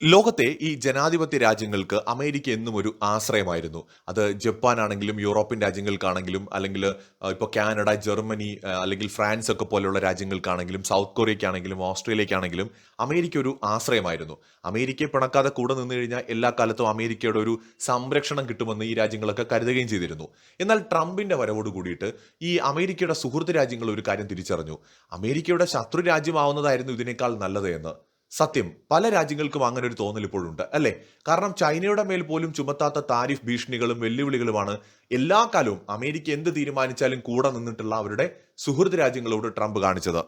ലോകത്തെ ഈ ജനാധിപത്യ രാജ്യങ്ങൾക്ക് അമേരിക്ക എന്നും ഒരു ആശ്രയമായിരുന്നു. അത് ജപ്പാൻ ആണെങ്കിലും യൂറോപ്യൻ രാജ്യങ്ങൾക്കാണെങ്കിലും അല്ലെങ്കിൽ ഇപ്പോൾ കാനഡ, ജർമ്മനി അല്ലെങ്കിൽ ഫ്രാൻസ് ഒക്കെ പോലെയുള്ള രാജ്യങ്ങൾക്കാണെങ്കിലും സൗത്ത് കൊറിയയ്ക്കാണെങ്കിലും ഓസ്ട്രേലിയക്കാണെങ്കിലും അമേരിക്ക ഒരു ആശ്രയമായിരുന്നു. അമേരിക്കയെ പിണക്കാതെ കൂടെ നിന്ന് കഴിഞ്ഞാൽ എല്ലാ കാലത്തും അമേരിക്കയുടെ ഒരു സംരക്ഷണം കിട്ടുമെന്ന് ഈ രാജ്യങ്ങളൊക്കെ കരുതുകയും ചെയ്തിരുന്നു. എന്നാൽ ട്രംപിന്റെ വരവോട് കൂടിയിട്ട് ഈ അമേരിക്കയുടെ സുഹൃത്ത് രാജ്യങ്ങൾ ഒരു കാര്യം തിരിച്ചറിഞ്ഞു. അമേരിക്കയുടെ ശത്രു രാജ്യമാവുന്നതായിരുന്നു ഇതിനേക്കാൾ നല്ലത് എന്ന്. സത്യം, പല രാജ്യങ്ങൾക്കും അങ്ങനെ ഒരു തോന്നൽ ഇപ്പോഴുണ്ട് അല്ലേ? കാരണം ചൈനയുടെ മേൽ പോലും ചുമത്താത്ത താരിഫ് ഭീഷണികളും വെല്ലുവിളികളുമാണ് എല്ലാ കാലവും അമേരിക്ക എന്ത് തീരുമാനിച്ചാലും കൂടെ നിന്നിട്ടുള്ള അവരുടെ സുഹൃത്ത് രാജ്യങ്ങളോട് ട്രംപ് കാണിച്ചത്.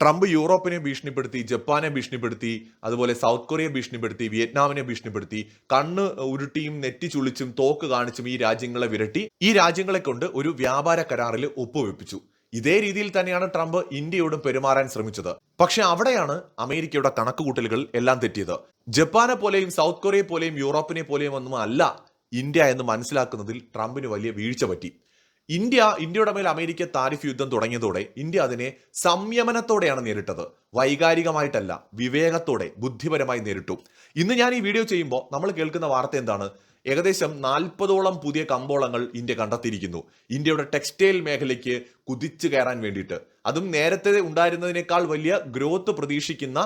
ട്രംപ് യൂറോപ്പിനെ ഭീഷണിപ്പെടുത്തി, ജപ്പാനെ ഭീഷണിപ്പെടുത്തി, അതുപോലെ സൗത്ത് കൊറിയയെ ഭീഷണിപ്പെടുത്തി, വിയറ്റ്നാമിനെ ഭീഷണിപ്പെടുത്തി, കണ്ണ് ഉരുട്ടിയും നെറ്റി ചുളിച്ചും തോക്ക് കാണിച്ചും ഈ രാജ്യങ്ങളെ വിരട്ടി ഈ രാജ്യങ്ങളെ കൊണ്ട് ഒരു വ്യാപാര കരാറിൽ ഒപ്പുവെപ്പിച്ചു. ഇതേ രീതിയിൽ തന്നെയാണ് ട്രംപ് ഇന്ത്യയോടും പെരുമാറാൻ ശ്രമിച്ചത്. പക്ഷെ അവിടെയാണ് അമേരിക്കയുടെ കണക്കുകൂട്ടലുകൾ എല്ലാം തെറ്റിയത്. ജപ്പാനെ പോലെയും സൗത്ത് കൊറിയയെ പോലെയും യൂറോപ്പിനെ പോലെയും ഒന്നും അല്ല ഇന്ത്യ എന്ന് മനസ്സിലാക്കുന്നതിൽ ട്രംപിന് വലിയ വീഴ്ച പറ്റി. ഇന്ത്യയുടെ മേൽ അമേരിക്ക താരിഫ് യുദ്ധം തുടങ്ങിയതോടെ ഇന്ത്യ അതിനെ സംയമനത്തോടെയാണ് നേരിട്ടത്. വൈകാരികമായിട്ടല്ല, വിവേകത്തോടെ, ബുദ്ധിപരമായി നേരിട്ടു. ഇന്ന് ഞാൻ ഈ വീഡിയോ ചെയ്യുമ്പോൾ നമ്മൾ കേൾക്കുന്ന വാർത്ത എന്താണ്? ഏകദേശം 40ഓളം പുതിയ കമ്പോളങ്ങൾ ഇന്ത്യ കണ്ടെത്തിയിരിക്കുന്നു. ഇന്ത്യയുടെ ടെക്സ്റ്റൈൽ മേഖലയ്ക്ക് കുതിച്ചു കയറാൻ വേണ്ടിയിട്ട്, അതും നേരത്തെ ഉണ്ടായിരുന്നതിനേക്കാൾ വലിയ ഗ്രോത്ത് പ്രതീക്ഷിക്കുന്ന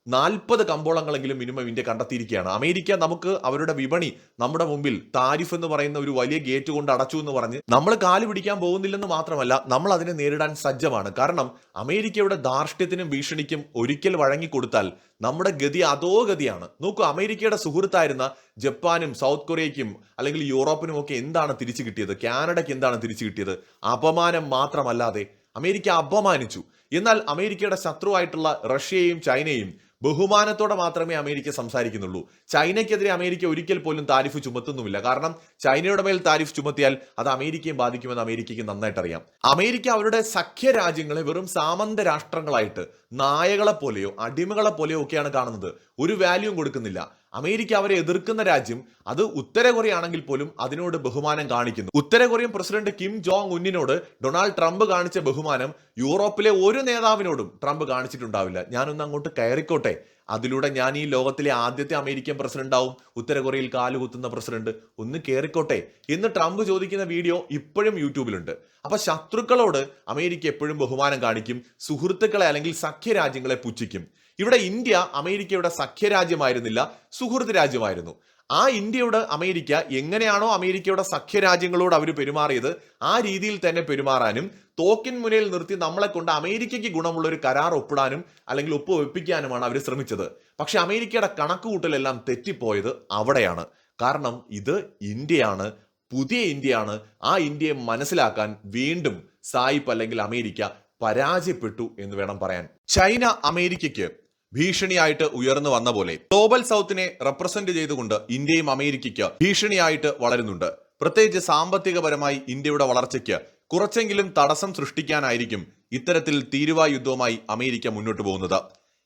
40 കമ്പോളങ്ങളെങ്കിലും മിനിമം ഇന്ത്യ കണ്ടെത്തിയിരിക്കുകയാണ്. അമേരിക്ക നമുക്ക് അവരുടെ വിപണി നമ്മുടെ മുമ്പിൽ താരിഫ് എന്ന് പറയുന്ന ഒരു വലിയ ഗേറ്റ് കൊണ്ട് അടച്ചു എന്ന് പറഞ്ഞ് നമ്മൾ കാല് പിടിക്കാൻ പോകുന്നില്ലെന്ന് മാത്രമല്ല, നമ്മൾ അതിനെ നേരിടാൻ സജ്ജമാണ്. കാരണം അമേരിക്കയുടെ ധാർഷ്ട്യത്തിനും ഭീഷണിക്കും ഒരിക്കൽ വഴങ്ങിക്കൊടുത്താൽ നമ്മുടെ ഗതി അതോ ഗതിയാണ്. നോക്കൂ, അമേരിക്കയുടെ സുഹൃത്തായിരുന്ന ജപ്പാനും സൗത്ത് കൊറിയയ്ക്കും അല്ലെങ്കിൽ യൂറോപ്പിനും ഒക്കെ എന്താണ് തിരിച്ചു കിട്ടിയത്? കാനഡയ്ക്ക് എന്താണ് തിരിച്ചു കിട്ടിയത്? അപമാനം മാത്രമല്ലാതെ അമേരിക്ക അപമാനിച്ചു. എന്നാൽ അമേരിക്കയുടെ ശത്രുവായിട്ടുള്ള റഷ്യയും ചൈനയും ബഹുമാനത്തോടെ മാത്രമേ അമേരിക്ക സംസാരിക്കുന്നുള്ളൂ. ചൈനയ്ക്കെതിരെ അമേരിക്ക ഒരിക്കൽ പോലും താരിഫ് ചുമത്തുന്നുമില്ല. കാരണം ചൈനയുടെ മേൽ താരിഫ് ചുമത്തിയാൽ അത് അമേരിക്കയും ബാധിക്കുമെന്ന് അമേരിക്കയ്ക്ക് നന്നായിട്ട് അറിയാം. അമേരിക്ക അവരുടെ സഖ്യ രാജ്യങ്ങളെ വെറും സാമന്ത രാഷ്ട്രങ്ങളായിട്ട്, നായകളെ പോലെയോ അടിമകളെ പോലെയോ ഒക്കെയാണ് കാണുന്നത്. ഒരു വാല്യൂവും കൊടുക്കുന്നില്ല. അമേരിക്ക അവരെ എതിർക്കുന്ന രാജ്യം അത് ഉത്തര കൊറിയ ആണെങ്കിൽ പോലും അതിനോട് ബഹുമാനം കാണിക്കുന്നു. ഉത്തര കൊറിയൻ പ്രസിഡന്റ് കിം ജോങ് ഉന്നിനോട് ഡൊണാൾഡ് ട്രംപ് കാണിച്ച ബഹുമാനം യൂറോപ്പിലെ ഒരു നേതാവിനോടും ട്രംപ് കാണിച്ചിട്ടുണ്ടാവില്ല. ഞാനൊന്ന് അങ്ങോട്ട് കയറിക്കോട്ടെ, അതിലൂടെ ഞാൻ ഈ ലോകത്തിലെ ആദ്യത്തെ അമേരിക്കൻ പ്രസിഡന്റ് ആവും, ഉത്തര കൊറിയയിൽ കാലുകുത്തുന്ന പ്രസിഡന്റ്. ഒന്ന് കയറിക്കോട്ടെ എന്ന് ട്രംപ് ചോദിക്കുന്ന വീഡിയോ ഇപ്പോഴും യൂട്യൂബിലുണ്ട്. അപ്പൊ ശത്രുക്കളോട് അമേരിക്ക എപ്പോഴും ബഹുമാനം കാണിക്കും, സുഹൃത്തുക്കളെ അല്ലെങ്കിൽ സഖ്യരാജ്യങ്ങളെ പുച്ഛിക്കും. ഇവിടെ ഇന്ത്യ അമേരിക്കയുടെ സഖ്യരാജ്യമായിരുന്നില്ല, സുഹൃത്ത് രാജ്യമായിരുന്നു. ആ ഇന്ത്യയോട് അമേരിക്ക എങ്ങനെയാണോ അമേരിക്കയുടെ സഖ്യരാജ്യങ്ങളോട് അവർ പെരുമാറിയത് ആ രീതിയിൽ തന്നെ പെരുമാറാനും, തോക്കിൻ മുനയിൽ നിർത്തി നമ്മളെ കൊണ്ട് അമേരിക്കയ്ക്ക് ഗുണമുള്ള ഒരു കരാർ ഒപ്പിടാനും അല്ലെങ്കിൽ ഒപ്പുവെപ്പിക്കാനുമാണ് അവർ ശ്രമിച്ചത്. പക്ഷെ അമേരിക്കയുടെ കണക്കുകൂട്ടലെല്ലാം തെറ്റിപ്പോയത് അവിടെയാണ്. കാരണം ഇത് ഇന്ത്യയാണ്, പുതിയ ഇന്ത്യയാണ്. ആ ഇന്ത്യയെ മനസ്സിലാക്കാൻ വീണ്ടും സായിപ്പ് അല്ലെങ്കിൽ അമേരിക്ക പരാജയപ്പെട്ടു എന്ന് വേണം പറയാൻ. ചൈന അമേരിക്കയ്ക്ക് ഭീഷണിയായിട്ട് ഉയർന്നു വന്ന പോലെ ഗ്ലോബൽ സൗത്തിനെ റെപ്രസെന്റ് ചെയ്തുകൊണ്ട് ഇന്ത്യയും അമേരിക്കയ്ക്ക് ഭീഷണിയായിട്ട് വളരുന്നുണ്ട്. പ്രത്യേകിച്ച് സാമ്പത്തികപരമായി ഇന്ത്യയുടെ വളർച്ചയ്ക്ക് കുറച്ചെങ്കിലും തടസ്സം സൃഷ്ടിക്കാനായിരിക്കും ഇത്തരത്തിൽ തീരുവ യുദ്ധവുമായി അമേരിക്ക മുന്നോട്ട് പോകുന്നത്.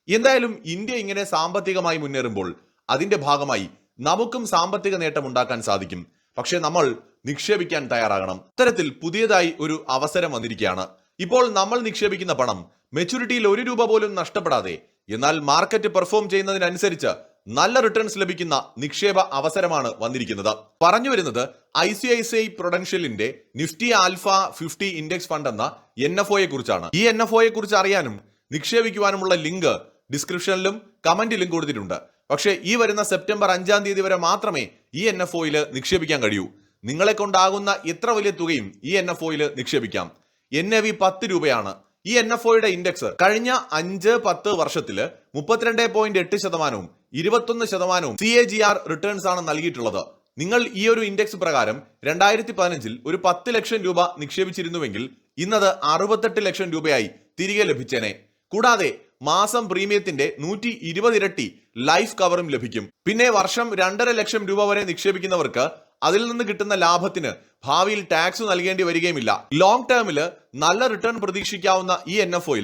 എന്തായാലും ഇന്ത്യ ഇങ്ങനെ സാമ്പത്തികമായി മുന്നേറുമ്പോൾ അതിന്റെ ഭാഗമായി നമുക്കും സാമ്പത്തിക നേട്ടം ഉണ്ടാക്കാൻ സാധിക്കും. പക്ഷെ നമ്മൾ നിക്ഷേപിക്കാൻ തയ്യാറാകണം. ഇത്തരത്തിൽ പുതിയതായി ഒരു അവസരം വന്നിരിക്കുകയാണ്. ഇപ്പോൾ നമ്മൾ നിക്ഷേപിക്കുന്ന പണം മെച്യൂരിറ്റിയിൽ 1 രൂപ പോലും നഷ്ടപ്പെടാതെ, എന്നാൽ മാർക്കറ്റ് പെർഫോം ചെയ്യുന്നതിനനുസരിച്ച് നല്ല റിട്ടേൺസ് ലഭിക്കുന്ന നിക്ഷേപ അവസരമാണ് വന്നിരിക്കുന്നത്. പറഞ്ഞു വരുന്നത് ICICI പ്രൊഡൻഷ്യലിന്റെ നിഫ്റ്റി ആൽഫ 50 ഇൻഡെക്സ് ഫണ്ട് എന്ന NFO കുറിച്ചാണ്. ഈ NFO കുറിച്ച് അറിയാനും നിക്ഷേപിക്കുവാനുമുള്ള ലിങ്ക് ഡിസ്ക്രിപ്ഷനിലും കമന്റിലും കൊടുത്തിട്ടുണ്ട്. പക്ഷേ ഈ വരുന്ന സെപ്റ്റംബർ 5-ാം തീയതി വരെ മാത്രമേ ഈ NFO നിക്ഷേപിക്കാൻ കഴിയൂ. നിങ്ങളെ കൊണ്ടാകുന്ന എത്ര വലിയ തുകയും ഈ NFO നിക്ഷേപിക്കാം. NAV 10 രൂപയാണ്. ഈ NFO ഇൻഡെക്സ് കഴിഞ്ഞ 5-10 വർഷത്തില് 32.8%, 21% CAGR റിട്ടേൺസ് ആണ് നൽകിയിട്ടുള്ളത്. നിങ്ങൾ ഈ ഒരു ഇൻഡെക്സ് പ്രകാരം 2015-ൽ ഒരു 10 ലക്ഷം രൂപ നിക്ഷേപിച്ചിരുന്നുവെങ്കിൽ ഇന്നത് 68 ലക്ഷം രൂപയായി തിരികെ ലഭിച്ചേനെ. കൂടാതെ മാസം പ്രീമിയത്തിന്റെ 120 ഇരട്ടി ലൈഫ് കവറും ലഭിക്കും. പിന്നെ വർഷം 2.5 ലക്ഷം രൂപ വരെ നിക്ഷേപിക്കുന്നവർക്ക് അതിൽ നിന്ന് കിട്ടുന്ന ലാഭത്തിന് ഭാവിയിൽ ടാക്സ് നൽകേണ്ടി വരികയുമില്ല. ലോങ് ടേമില് നല്ല റിട്ടേൺ പ്രതീക്ഷിക്കാവുന്ന ഈ NFO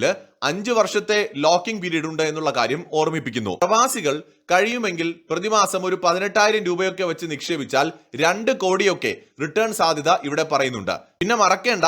5 വർഷത്തെ ലോക്കിംഗ് പീരീഡ് ഉണ്ട് എന്നുള്ള കാര്യം ഓർമ്മിപ്പിക്കുന്നു. പ്രവാസികൾ കഴിയുമെങ്കിൽ പ്രതിമാസം ഒരു 18,000 രൂപയൊക്കെ വെച്ച് നിക്ഷേപിച്ചാൽ 2 കോടിയൊക്കെ റിട്ടേൺ സാധ്യത ഇവിടെ പറയുന്നുണ്ട്. പിന്നെ മറക്കേണ്ട,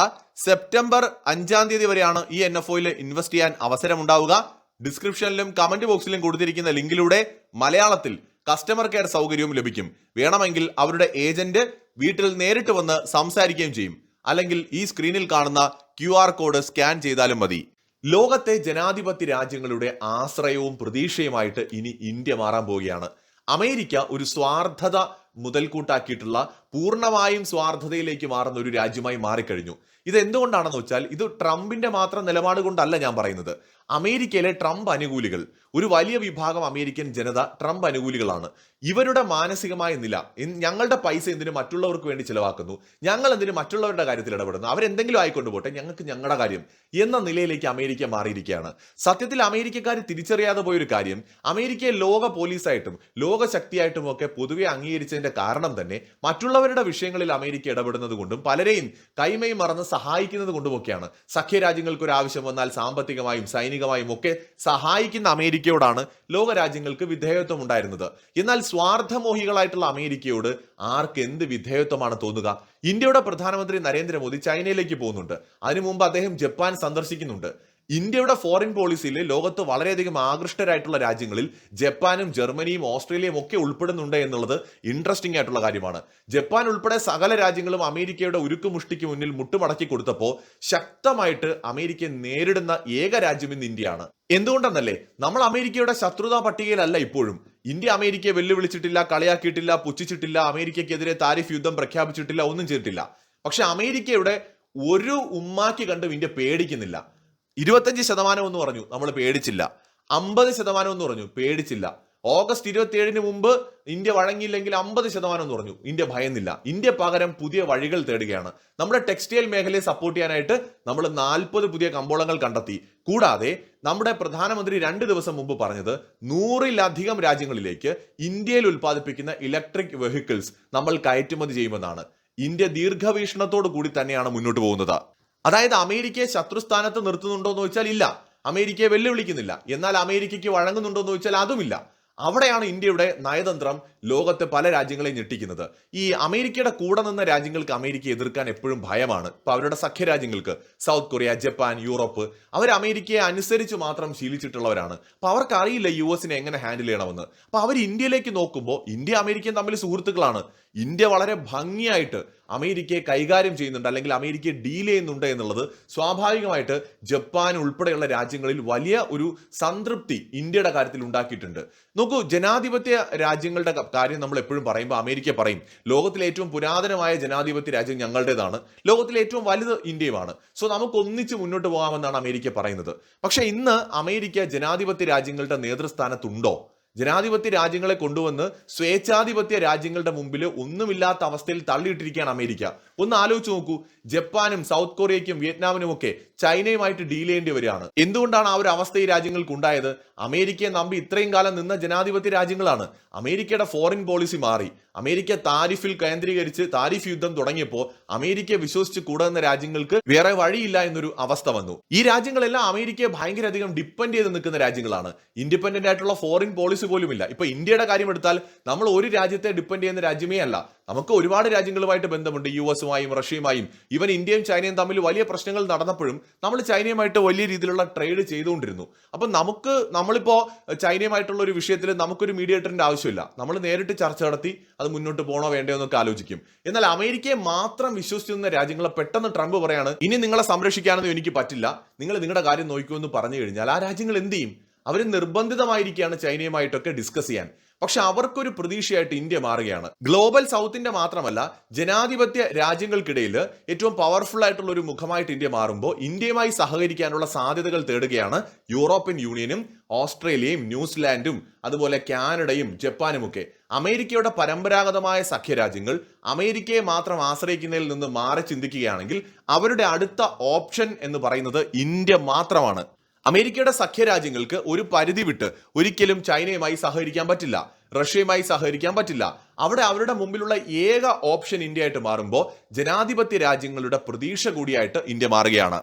സെപ്റ്റംബർ 5-ാം തീയതി വരെയാണ് ഈ NFO ഇൻവെസ്റ്റ് ചെയ്യാൻ അവസരം ഉണ്ടാവുക. ഡിസ്ക്രിപ്ഷനിലും കമന്റ് ബോക്സിലും കൊടുത്തിരിക്കുന്ന ലിങ്കിലൂടെ മലയാളത്തിൽ കസ്റ്റമർ കെയർ സൗകര്യവും ലഭിക്കും. വേണമെങ്കിൽ അവരുടെ ഏജന്റ് വീട്ടിൽ നേരിട്ട് വന്ന് സംസാരിക്കുകയും ചെയ്യും. അല്ലെങ്കിൽ ഈ സ്ക്രീനിൽ കാണുന്ന QR കോഡ് സ്കാൻ ചെയ്താലും മതി. ലോകത്തെ ജനാധിപത്യ രാജ്യങ്ങളുടെ ആശ്രയവും പ്രതീക്ഷയുമായിട്ട് ഇനി ഇന്ത്യ മാറാൻ പോവുകയാണ്. അമേരിക്ക ഒരു സ്വാർത്ഥത മുതൽക്കൂട്ടാക്കിയിട്ടുള്ള പൂർണ്ണമായും സ്വാർത്ഥതയിലേക്ക് മാറുന്ന ഒരു രാജ്യമായി മാറിക്കഴിഞ്ഞു. ഇത് എന്തുകൊണ്ടാണെന്ന് വെച്ചാൽ ഇത് ട്രംപിന്റെ മാത്രം നിലപാട് കൊണ്ടല്ല ഞാൻ പറയുന്നത്. അമേരിക്കയിലെ ട്രംപ് അനുകൂലികൾ, ഒരു വലിയ വിഭാഗം അമേരിക്കൻ ജനത ട്രംപ് അനുകൂലികളാണ്. ഇവരുടെ മാനസികമായ നില, ഞങ്ങളുടെ പൈസ എന്തിനു മറ്റുള്ളവർക്ക് വേണ്ടി ചിലവാക്കുന്നു, ഞങ്ങൾ എന്തിനു മറ്റുള്ളവരുടെ കാര്യത്തിൽ ഇടപെടുന്നു, അവരെന്തെങ്കിലും ആയിക്കൊണ്ട് പോട്ടെ, ഞങ്ങൾക്ക് ഞങ്ങളുടെ കാര്യം എന്ന നിലയിലേക്ക് അമേരിക്ക മാറിയിരിക്കുകയാണ്. സത്യത്തിൽ അമേരിക്കക്കാർ തിരിച്ചറിയാതെ പോയൊരു കാര്യം, അമേരിക്കയെ ലോക പോലീസായിട്ടും ലോക ശക്തിയായിട്ടും ഒക്കെ പൊതുവെ അംഗീകരിച്ചതിന്റെ കാരണം തന്നെ മറ്റുള്ളവരുടെ വിഷയങ്ങളിൽ അമേരിക്ക ഇടപെടുന്നത് കൊണ്ടും പലരെയും കൈമയും മറന്ന് സഹായിക്കുന്നത് കൊണ്ടുമൊക്കെയാണ്. സഖ്യരാജ്യങ്ങൾക്ക് ഒരു ആവശ്യം വന്നാൽ സാമ്പത്തികമായും സൈനികമായും ഒക്കെ സഹായിക്കുന്ന അമേരിക്കയോടാണ് ലോകരാജ്യങ്ങൾക്ക് വിധേയത്വം ഉണ്ടായിരുന്നത്. എന്നാൽ സ്വാർത്ഥമോഹികളായിട്ടുള്ള അമേരിക്കയോട് ആർക്ക് എന്ത് വിധേയത്വമാണ് തോന്നുക? ഇന്ത്യയുടെ പ്രധാനമന്ത്രി നരേന്ദ്രമോദി ചൈനയിലേക്ക് പോകുന്നുണ്ട്. അതിനു മുമ്പ് അദ്ദേഹം ജപ്പാൻ സന്ദർശിക്കുന്നുണ്ട്. ഇന്ത്യയുടെ ഫോറിൻ പോളിസിയിൽ ലോകത്ത് വളരെയധികം ആകൃഷ്ടരായിട്ടുള്ള രാജ്യങ്ങളിൽ ജപ്പാനും ജർമ്മനിയും ഓസ്ട്രേലിയയും ഒക്കെ ഉൾപ്പെടുന്നുണ്ട് എന്നുള്ളത് ഇൻട്രസ്റ്റിംഗ് ആയിട്ടുള്ള കാര്യമാണ്. ജപ്പാൻ ഉൾപ്പെടെ സകല രാജ്യങ്ങളും അമേരിക്കയുടെ ഉരുക്കുമുഷ്ടിക്ക് മുന്നിൽ മുട്ടുമടക്കി കൊടുത്തപ്പോൾ ശക്തമായിട്ട് അമേരിക്ക നേരിടുന്ന ഏക രാജ്യം ഇന്ന് ഇന്ത്യയാണ്. എന്തുകൊണ്ടെന്നല്ലേ, നമ്മൾ അമേരിക്കയുടെ ശത്രുതാ പട്ടികയിലല്ല ഇപ്പോഴും. ഇന്ത്യ അമേരിക്കയെ വെല്ലുവിളിച്ചിട്ടില്ല, കളിയാക്കിയിട്ടില്ല, പുച്ഛിച്ചിട്ടില്ല, അമേരിക്കയ്ക്കെതിരെ താരിഫ് യുദ്ധം പ്രഖ്യാപിച്ചിട്ടില്ല, ഒന്നും ചെയ്തിട്ടില്ല. പക്ഷെ അമേരിക്കയുടെ ഒരു ഉമ്മാക്കി കണ്ടും ഇന്ത്യ പേടിക്കുന്നില്ല. 25% എന്ന് പറഞ്ഞു, നമ്മൾ പേടിച്ചില്ല. 50% എന്ന് പറഞ്ഞു, പേടിച്ചില്ല. ഓഗസ്റ്റ് 27 മുമ്പ് ഇന്ത്യ വഴങ്ങിയില്ലെങ്കിൽ 50% എന്ന് പറഞ്ഞു, ഇന്ത്യ ഭയന്നില്ല. ഇന്ത്യ പകരം പുതിയ വഴികൾ തേടുകയാണ്. നമ്മുടെ ടെക്സ്റ്റൈൽ മേഖലയെ സപ്പോർട്ട് ചെയ്യാനായിട്ട് നമ്മൾ 40 പുതിയ കമ്പോളങ്ങൾ കണ്ടെത്തി. കൂടാതെ നമ്മുടെ പ്രധാനമന്ത്രി 2 ദിവസം മുമ്പ് പറഞ്ഞത് 100-ലധികം രാജ്യങ്ങളിലേക്ക് ഇന്ത്യയിൽ ഉൽപ്പാദിപ്പിക്കുന്ന ഇലക്ട്രിക് വെഹിക്കിൾസ് നമ്മൾ കയറ്റുമതി ചെയ്യുമെന്നാണ്. ഇന്ത്യ ദീർഘവീക്ഷണത്തോടു കൂടി തന്നെയാണ് മുന്നോട്ട് പോകുന്നത്. അതായത് അമേരിക്കയെ ശത്രുസ്ഥാനത്ത് നിർത്തുന്നുണ്ടോ എന്ന് ചോദിച്ചാൽ ഇല്ല, അമേരിക്കയെ വെല്ലുവിളിക്കുന്നില്ല. എന്നാൽ അമേരിക്കയ്ക്ക് വഴങ്ങുന്നുണ്ടോ എന്ന് ചോദിച്ചാൽ അതുമില്ല. അവിടെയാണ് ഇന്ത്യയുടെ നയതന്ത്രം ലോകത്തെ പല രാജ്യങ്ങളെയും ഞെട്ടിക്കുന്നത്. ഈ അമേരിക്കയുടെ കൂടെ നിന്ന രാജ്യങ്ങൾക്ക് അമേരിക്കയെ എതിർക്കാൻ എപ്പോഴും ഭയമാണ്. ഇപ്പൊ അവരുടെ സഖ്യരാജ്യങ്ങൾക്ക് സൗത്ത് കൊറിയ, ജപ്പാൻ, യൂറോപ്പ്, അവർ അമേരിക്കയെ അനുസരിച്ച് മാത്രം ശീലിച്ചിട്ടുള്ളവരാണ്. അപ്പൊ അവർക്ക് അറിയില്ല US എങ്ങനെ ഹാൻഡിൽ ചെയ്യണമെന്ന്. അപ്പൊ അവർ ഇന്ത്യയിലേക്ക് നോക്കുമ്പോൾ ഇന്ത്യ അമേരിക്കയും തമ്മിൽ സുഹൃത്തുക്കളാണ്. ഇന്ത്യ വളരെ ഭംഗിയായിട്ട് അമേരിക്കയെ കൈകാര്യം ചെയ്യുന്നുണ്ട്, അല്ലെങ്കിൽ അമേരിക്കയെ ഡീൽ ചെയ്യുന്നുണ്ട് എന്നുള്ളത് സ്വാഭാവികമായിട്ട് ജപ്പാൻ ഉൾപ്പെടെയുള്ള രാജ്യങ്ങളിൽ വലിയ ഒരു സംതൃപ്തി ഇന്ത്യയുടെ കാര്യത്തിൽ ഉണ്ടാക്കിയിട്ടുണ്ട്. നോക്കൂ, ജനാധിപത്യ രാജ്യങ്ങളുടെ കാര്യം നമ്മൾ എപ്പോഴും പറയുമ്പോൾ അമേരിക്ക പറയും ലോകത്തിലെ ഏറ്റവും പുരാതനമായ ജനാധിപത്യ രാജ്യം ഞങ്ങളുടേതാണ്, ലോകത്തിലെ ഏറ്റവും വലുത് ഇന്ത്യയുമാണ്, സോ നമുക്ക് ഒന്നിച്ച് മുന്നോട്ട് പോകാമെന്നാണ് അമേരിക്ക പറയുന്നത്. പക്ഷെ ഇന്ന് അമേരിക്ക ജനാധിപത്യ രാജ്യങ്ങളുടെ നേതൃസ്ഥാനത്തുണ്ടോ? ജനാധിപത്യ രാജ്യങ്ങളെ കൊണ്ടുവന്ന് സ്വേച്ഛാധിപത്യ രാജ്യങ്ങളുടെ മുമ്പിൽ ഒന്നുമില്ലാത്ത അവസ്ഥയിൽ തള്ളിയിട്ടിരിക്കുകയാണ് അമേരിക്ക. ഒന്ന് ആലോചിച്ച് നോക്കൂ, ജപ്പാനും സൗത്ത് കൊറിയയ്ക്കും വിയറ്റ്നാമിനും ഒക്കെ ചൈനയുമായിട്ട് ഡീൽ ചെയ്യേണ്ടി വരികയാണ്. എന്തുകൊണ്ടാണ് ആ ഒരു അവസ്ഥ ഈ രാജ്യങ്ങൾക്ക് ഉണ്ടായത്? അമേരിക്കയെ നമ്പി ഇത്രയും കാലം നിന്ന ജനാധിപത്യ രാജ്യങ്ങളാണ്. അമേരിക്കയുടെ ഫോറിൻ പോളിസി മാറി, അമേരിക്ക താരിഫിൽ കേന്ദ്രീകരിച്ച് താരിഫ് യുദ്ധം തുടങ്ങിയപ്പോൾ അമേരിക്കയെ വിശ്വസിച്ച് കൂടുന്ന രാജ്യങ്ങൾക്ക് വേറെ വഴിയില്ല എന്നൊരു അവസ്ഥ വന്നു. ഈ രാജ്യങ്ങളെല്ലാം അമേരിക്കയെ ഭയങ്കര അധികം ഡിപ്പെൻഡ് ചെയ്ത് നിൽക്കുന്ന രാജ്യങ്ങളാണ്. ഇൻഡിപെൻഡന്റ് ആയിട്ടുള്ള ഫോറിൻ പോളിസി പോലുമില്ല. ഇപ്പൊ ഇന്ത്യയുടെ കാര്യം എടുത്താൽ നമ്മൾ ഒരു രാജ്യത്തെ ഡിപ്പെൻഡ് ചെയ്യുന്ന രാജ്യമേ അല്ല. നമുക്ക് ഒരുപാട് രാജ്യങ്ങളുമായിട്ട് ബന്ധമുണ്ട്, US-ഉമായും റഷ്യയുമായും. ഈവൻ ഇന്ത്യയും ചൈനയും തമ്മിൽ വലിയ പ്രശ്നങ്ങൾ നടന്നപ്പോഴും നമ്മൾ ചൈനയുമായിട്ട് വലിയ രീതിയിലുള്ള ട്രേഡ് ചെയ്തുകൊണ്ടിരുന്നു. അപ്പൊ നമ്മളിപ്പോ ചൈനയുമായിട്ടുള്ള ഒരു വിഷയത്തിൽ നമുക്കൊരു മീഡിയേറ്ററിന്റെ ആവശ്യമില്ല. നമ്മൾ നേരിട്ട് ചർച്ച നടത്തി അത് മുന്നോട്ട് പോകണോ വേണ്ടയോ എന്നൊക്കെ ആലോചിക്കും. എന്നാൽ അമേരിക്കയെ മാത്രം വിശ്വസിച്ചിരുന്ന രാജ്യങ്ങളെ പെട്ടെന്ന് ട്രംപ് പറയാണ് ഇനി നിങ്ങളെ സംരക്ഷിക്കാനൊന്നും എനിക്ക് പറ്റില്ല, നിങ്ങൾ നിങ്ങളുടെ കാര്യം നോക്കുമെന്ന് പറഞ്ഞു കഴിഞ്ഞാൽ ആ രാജ്യങ്ങൾ എന്ത് ചെയ്യും? അവർ നിർബന്ധിതമായിരിക്കുകയാണ് ചൈനയുമായിട്ടൊക്കെ ഡിസ്കസ് ചെയ്യാൻ. പക്ഷെ അവർക്കൊരു പ്രതീക്ഷയായിട്ട് ഇന്ത്യ മാറുകയാണ്. ഗ്ലോബൽ സൗത്തിന്റെ മാത്രമല്ല, ജനാധിപത്യ രാജ്യങ്ങൾക്കിടയിൽ ഏറ്റവും പവർഫുൾ ആയിട്ടുള്ള ഒരു മുഖമായിട്ട് ഇന്ത്യ മാറുമ്പോൾ ഇന്ത്യയുമായി സഹകരിക്കാനുള്ള സാധ്യതകൾ തേടുകയാണ് യൂറോപ്യൻ യൂണിയനും ഓസ്ട്രേലിയയും ന്യൂസിലാൻഡും അതുപോലെ കാനഡയും ജപ്പാനും ഒക്കെ. അമേരിക്കയുടെ പരമ്പരാഗതമായ സഖ്യരാജ്യങ്ങൾ അമേരിക്കയെ മാത്രം ആശ്രയിക്കുന്നതിൽ നിന്ന് മാറി ചിന്തിക്കുകയാണെങ്കിൽ അവരുടെ അടുത്ത ഓപ്ഷൻ എന്ന് പറയുന്നത് ഇന്ത്യ മാത്രമാണ്. അമേരിക്കയുടെ സഖ്യരാജ്യങ്ങൾക്ക് ഒരു പരിധി വിട്ട് ഒരിക്കലും ചൈനയുമായി സഹകരിക്കാൻ പറ്റില്ല, റഷ്യയുമായി സഹകരിക്കാൻ പറ്റില്ല. അവിടെ അവരുടെ മുമ്പിലുള്ള ഏക ഓപ്ഷൻ ഇന്ത്യയായിട്ട് മാറുമ്പോൾ ജനാധിപത്യ രാജ്യങ്ങളുടെ പ്രതീക്ഷ കൂടിയായിട്ട് ഇന്ത്യ മാറുകയാണ്.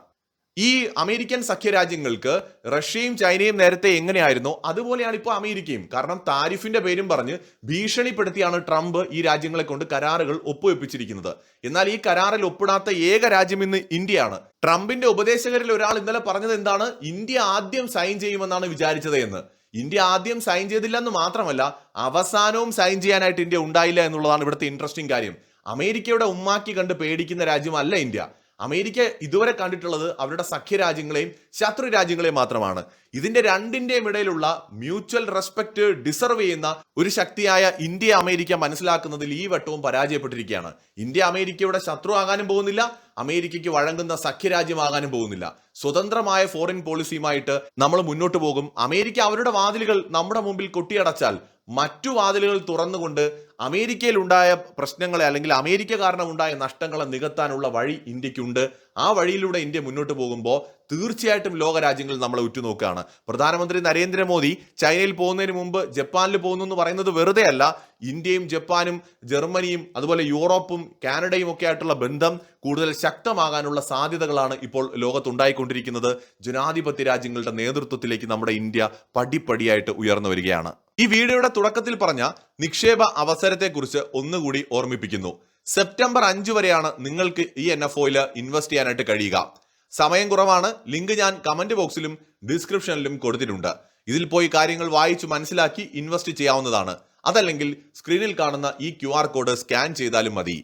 ഈ അമേരിക്കൻ സഖ്യരാജ്യങ്ങൾക്ക് റഷ്യയും ചൈനയും നേരത്തെ എങ്ങനെയായിരുന്നോ അതുപോലെയാണ് ഇപ്പോൾ അമേരിക്കയും. കാരണം താരിഫിന്റെ പേരും പറഞ്ഞ് ഭീഷണിപ്പെടുത്തിയാണ് ട്രംപ് ഈ രാജ്യങ്ങളെ കൊണ്ട് കരാറുകൾ ഒപ്പുവെപ്പിച്ചിരിക്കുന്നത്. എന്നാൽ ഈ കരാറിൽ ഒപ്പിടാത്ത ഏക രാജ്യം ഇന്ന് ഇന്ത്യയാണ്. ട്രംപിന്റെ ഉപദേശകരിൽ ഒരാൾ ഇന്നലെ പറഞ്ഞത് എന്താണ്? ഇന്ത്യ ആദ്യം സൈൻ ചെയ്യുമെന്നാണ് വിചാരിച്ചത് എന്ന്. ഇന്ത്യ ആദ്യം സൈൻ ചെയ്തില്ല എന്ന് മാത്രമല്ല, അവസാനവും സൈൻ ചെയ്യാനായിട്ട് ഇന്ത്യ ഉണ്ടായില്ല എന്നുള്ളതാണ് ഇവിടുത്തെ ഇൻട്രസ്റ്റിംഗ് കാര്യം. അമേരിക്കയുടെ ഉമ്മാക്കി കണ്ട് പേടിക്കുന്ന രാജ്യമല്ല ഇന്ത്യ. അമേരിക്ക ഇതുവരെ കണ്ടിട്ടുള്ളത് അവരുടെ സഖ്യരാജ്യങ്ങളെയും ശത്രു രാജ്യങ്ങളെയും മാത്രമാണ്. ഇതിന്റെ രണ്ടിന്റെയും ഇടയിലുള്ള മ്യൂച്വൽ റെസ്പെക്ട് ഡിസർവ് ചെയ്യുന്ന ഒരു ശക്തിയായ ഇന്ത്യ അമേരിക്ക മനസ്സിലാക്കുന്നതിൽ ഈ വട്ടവും പരാജയപ്പെട്ടിരിക്കുകയാണ്. ഇന്ത്യ അമേരിക്കയുടെ ശത്രു ആകാനും പോകുന്നില്ല, അമേരിക്കയ്ക്ക് വഴങ്ങുന്ന സഖ്യരാജ്യമാകാനും പോകുന്നില്ല. സ്വതന്ത്രമായ ഫോറിൻ പോളിസിയുമായിട്ട് നമ്മൾ മുന്നോട്ട് പോകും. അമേരിക്ക അവരുടെ വാതിലുകൾ നമ്മുടെ മുമ്പിൽ കൊട്ടിയടച്ചാൽ മറ്റു വാതിലുകൾ തുറന്നുകൊണ്ട് അമേരിക്കയിൽ ഉണ്ടായ പ്രശ്നങ്ങളെ അല്ലെങ്കിൽ അമേരിക്ക കാരണം ഉണ്ടായ നഷ്ടങ്ങളെ നികത്താനുള്ള വഴി ഇന്ത്യക്കുണ്ട്. ആ വഴിയിലൂടെ ഇന്ത്യ മുന്നോട്ട് പോകുമ്പോൾ തീർച്ചയായിട്ടും ലോകരാജ്യങ്ങൾ നമ്മളെ ഉറ്റുനോക്കുകയാണ്. പ്രധാനമന്ത്രി നരേന്ദ്രമോദി ചൈനയിൽ പോകുന്നതിന് മുമ്പ് ജപ്പാനിൽ പോകുന്നു എന്ന് പറയുന്നത് വെറുതെ അല്ല. ഇന്ത്യയും ജപ്പാനും ജർമ്മനിയും അതുപോലെ യൂറോപ്പും കാനഡയും ഒക്കെ ആയിട്ടുള്ള ബന്ധം കൂടുതൽ ശക്തമാകാനുള്ള സാധ്യതകളാണ് ഇപ്പോൾ ലോകത്തുണ്ടായിക്കൊണ്ടിരിക്കുന്നത്. ജനാധിപത്യ രാജ്യങ്ങളുടെ നേതൃത്വത്തിലേക്ക് നമ്മുടെ ഇന്ത്യ പടിപ്പടിയായിട്ട് ഉയർന്നു വരികയാണ്. ഈ വീഡിയോയുടെ തുടക്കത്തിൽ പറഞ്ഞ നിക്ഷേപ അവസരത്തെക്കുറിച്ച് ഒന്നുകൂടി ഓർമ്മിപ്പിക്കുന്നു. സെപ്റ്റംബർ 5 വരെയാണ് നിങ്ങൾക്ക് ഈ NFOയിൽ ഇൻവെസ്റ്റ് ചെയ്യാനായിട്ട് കഴിയുക. സമയം കുറവാണ്. ലിങ്ക് ഞാൻ കമന്റ് ബോക്സിലും ഡിസ്ക്രിപ്ഷനിലും കൊടുത്തിട്ടുണ്ട്. ഇതിൽ പോയി കാര്യങ്ങൾ വായിച്ചു മനസ്സിലാക്കി ഇൻവെസ്റ്റ് ചെയ്യാവുന്നതാണ്. അതല്ലെങ്കിൽ സ്ക്രീനിൽ കാണുന്ന ഈ QR കോഡ് സ്കാൻ ചെയ്താലും മതി.